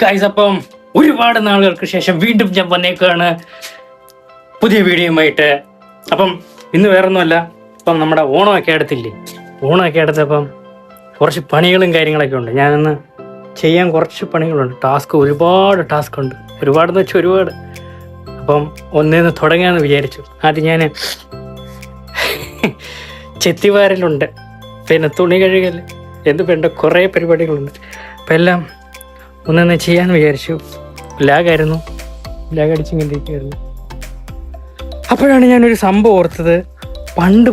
Guys, അപ്പം ഒരുപാട് നാളുകൾക്ക് ശേഷം വീണ്ടും ഞാൻ വന്നേക്കാണ് പുതിയ വീഡിയോയുമായിട്ട്. അപ്പം ഇന്ന് വേറൊന്നുമല്ല, ഇപ്പം നമ്മുടെ ഓണമൊക്കെ അടുത്തില്ലേ. ഓണമൊക്കെ അടുത്തപ്പം കുറച്ച് പണികളും കാര്യങ്ങളൊക്കെ ഉണ്ട്. ഞാനിന്ന് ചെയ്യാൻ കുറച്ച് പണികളുണ്ട്. ഒരുപാട് ടാസ്ക് ഉണ്ട്. ഒരുപാടെന്ന് വെച്ചാൽ ഒരുപാട്. അപ്പം ഒന്നേന്ന് തുടങ്ങാമെന്ന് വിചാരിച്ചു. ആദ്യം ഞാൻ ചെത്തിവാരലുണ്ട്, പിന്നെ തുണി കഴുകൽ, എന്ത് വേണ്ട കുറേ പരിപാടികളുണ്ട്. അപ്പം എല്ലാം ഒന്നൊന്ന് ചെയ്യാമെന്ന് വിചാരിച്ചു. ലാഗായിരുന്നു, ലാഗടിച്ചിങ്ങനെ ഇരിക്കുമായിരുന്നു. അപ്പോഴാണ് ഞാനൊരു സംഭവം ഓർത്തത്.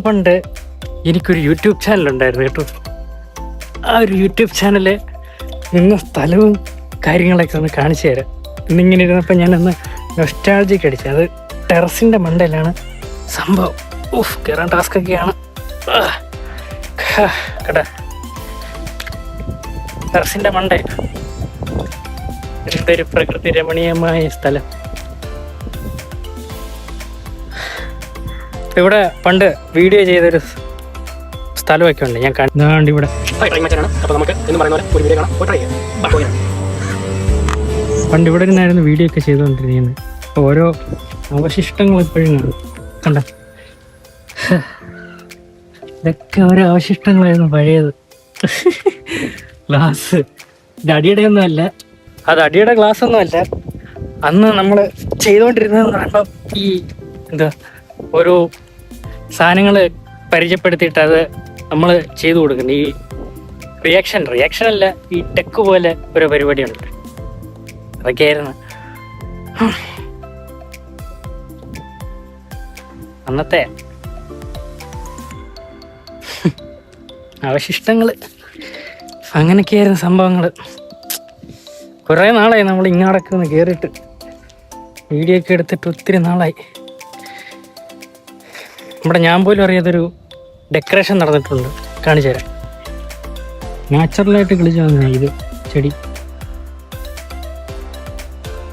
പണ്ട് എനിക്കൊരു യൂട്യൂബ് ചാനലുണ്ടായിരുന്നു കേട്ടോ. ആ ഒരു യൂട്യൂബ് ചാനല് നിന്ന സ്ഥലവും കാര്യങ്ങളൊക്കെ ഒന്ന് കാണിച്ചു തരാം. ഇന്നിങ്ങനെ ഇരുന്നപ്പോൾ ഞാനൊന്ന് നൊസ്റ്റാൾജിക്ക് അടിച്ചു. അത് ടെറസിൻ്റെ മണ്ടയിലാണ് സംഭവം. കയറാൻ ടാസ്കൊക്കെയാണ് കേട്ടാ. ടെറസിൻ്റെ മണ്ടയിൽ എന്തൊരു പ്രകൃതി രമണീയമായ സ്ഥലം. ഇവിടെ പണ്ട് വീഡിയോ ചെയ്തൊരു സ്ഥലമൊക്കെ ഉണ്ട്. ഞാൻ കണ്ടാണ്ട് ഇവിടെ പണ്ട് ഇവിടെ നിന്നായിരുന്നു വീഡിയോ ഒക്കെ ചെയ്തുകൊണ്ടിരിക്കുന്നത്. ഓരോ അവശിഷ്ടങ്ങൾ എപ്പോഴും കാണും. കണ്ട, ഇതൊക്കെ ഓരോ അവശിഷ്ടങ്ങളായിരുന്നു പഴയത്. ഗ്ലാസ് ഇത് അടിയുടെ ഒന്നും അല്ല, അത് അടിയുടെ ഗ്ലാസ് ഒന്നും അല്ല. അന്ന് നമ്മൾ ചെയ്തുകൊണ്ടിരുന്നതെന്ന് പറയുമ്പം ഈ ഓരോ സാധനങ്ങൾ പരിചയപ്പെടുത്തിയിട്ട് അത് നമ്മൾ ചെയ്തു കൊടുക്കുന്നത്. ഈ റിയാക്ഷൻ അല്ല, ഈ ടെക്ക് പോലെ ഒരു പരിപാടിയുണ്ട്. അതൊക്കെയായിരുന്നു അന്നത്തെ അവശിഷ്ടങ്ങൾ. അങ്ങനെയൊക്കെയായിരുന്നു സംഭവങ്ങൾ. കുറേ നാളായി നമ്മൾ ഇങ്ങാടൊക്കെ ഒന്ന് കയറിയിട്ട് വീഡിയോ ഒക്കെ എടുത്തിട്ട് ഒത്തിരി നാളായി. ഇവിടെ ഞാൻ പോലും അറിയാതൊരു ഡെക്കറേഷൻ നടന്നിട്ടുണ്ട്, കാണിച്ചു തരാം. നാച്ചുറലായിട്ട് കിളിച്ചു വന്ന ഇത് ചെടി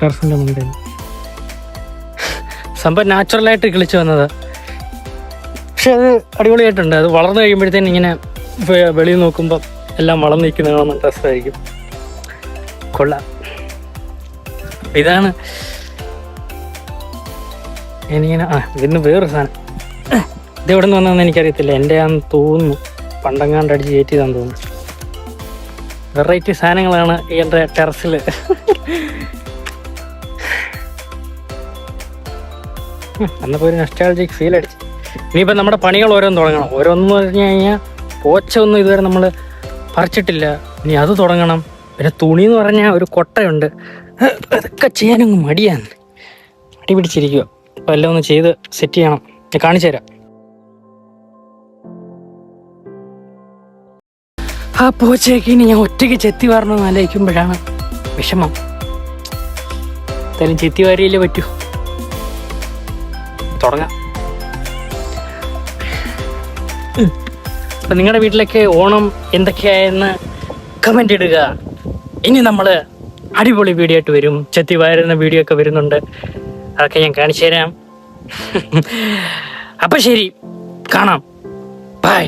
ടെറസിൻ്റെ മുന്നിൽ സംഭവം നാച്ചുറലായിട്ട് കിളിച്ചു വന്നത്. പക്ഷെ അത് അടിപൊളിയായിട്ടുണ്ട്. അത് വളർന്നു കഴിയുമ്പോഴത്തേനും ഇങ്ങനെ വെളിയിൽ നോക്കുമ്പോൾ എല്ലാം വളർന്നു നിൽക്കുന്ന കാണുന്ന രസമായിരിക്കും. കൊള്ളാം. ഇതാണ് എനിക്കിങ്ങനെ ഇതിന് വേറൊരു സാധനം. ഇത് എവിടെ നിന്ന് വന്നതെന്ന് എനിക്കറിയത്തില്ല. എൻ്റെ ആണെന്ന് തോന്നുന്നു, പണ്ടങ്ങാണ്ട് അടിച്ച് കയറ്റിയതാന്ന് തോന്നുന്നു. വെറൈറ്റി സാധനങ്ങളാണ് എൻ്റെ ടെറസിൽ. അന്നപ്പോൾ ഒരു നൊസ്റ്റാൾജിക് ഫീൽ അടിച്ചു. ഇനിയിപ്പോൾ നമ്മുടെ പണികൾ ഓരോന്ന് തുടങ്ങണം. ഓരോന്ന് പറഞ്ഞു കഴിഞ്ഞാൽ പോച്ച ഒന്നും ഇതുവരെ നമ്മൾ പറിച്ചിട്ടില്ല. ഇനി അത് തുടങ്ങണം. പിന്നെ തുണി എന്ന് പറഞ്ഞാൽ ഒരു കൊട്ടയുണ്ട്. അതൊക്കെ ചെയ്യാനങ്ങ് മടിയാണ്, മടി പിടിച്ചിരിക്കുക. അപ്പോൾ എല്ലാം ഒന്ന് ചെയ്ത് സെറ്റ് ചെയ്യണം. ഞാൻ കാണിച്ചു തരാം. ആ പോച്ചയൊക്കെ ഇനി ഞാൻ ഒറ്റയ്ക്ക് ചെത്തി വാരണമെന്ന് ആലോചിക്കുമ്പോഴാണ് വിഷമം. എന്തായാലും ചെത്തി വാരിയല്ലേ പറ്റൂ. തുടങ്ങാം. അപ്പം നിങ്ങളുടെ വീട്ടിലൊക്കെ ഓണം എന്തൊക്കെയായെന്ന് കമൻ്റ് ഇടുക. ഇനി നമ്മൾ അടിപൊളി വീഡിയോ ആയിട്ട് വരും. ചെത്തി വാരുന്ന വീഡിയോ ഒക്കെ വരുന്നുണ്ട്. അതൊക്കെ ഞാൻ കാണിച്ചു തരാം. അപ്പം ശരി, കാണാം. ബൈ.